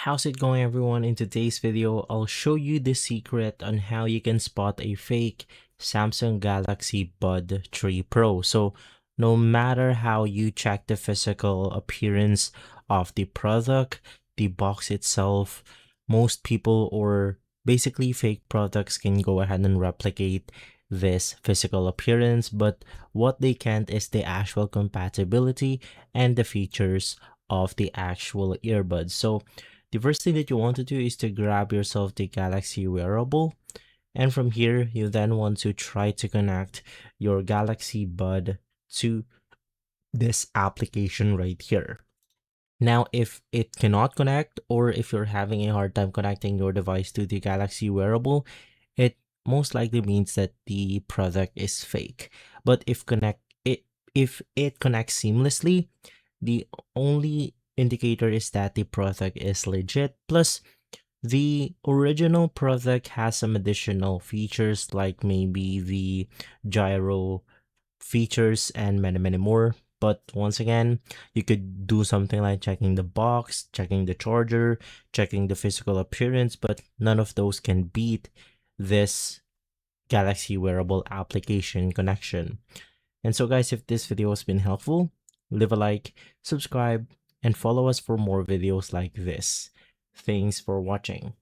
How's it going, everyone? In today's video, I'll show you the secret on how you can spot a fake Samsung Galaxy Bud 3 Pro. So no matter how you check the physical appearance of the product, the box itself, most people or basically fake products can go ahead and replicate this physical appearance, but what they can't is the actual compatibility and the features of the actual earbuds. So the first thing that you want to do is to grab yourself the Galaxy wearable, and from here you then want to try to connect your Galaxy Bud to this application right here. Now, if it cannot connect, or if you're having a hard time connecting your device to the Galaxy wearable, it most likely means that the product is fake. But if it connects seamlessly, the only indicator is that the product is legit. Plus, the original product has some additional features like maybe the gyro features and many more. But once again, you could do something like checking the box, checking the charger, checking the physical appearance, but none of those can beat this Galaxy wearable application connection. And so guys, if this video has been helpful, leave a like, subscribe, and follow us for more videos like this. Thanks for watching.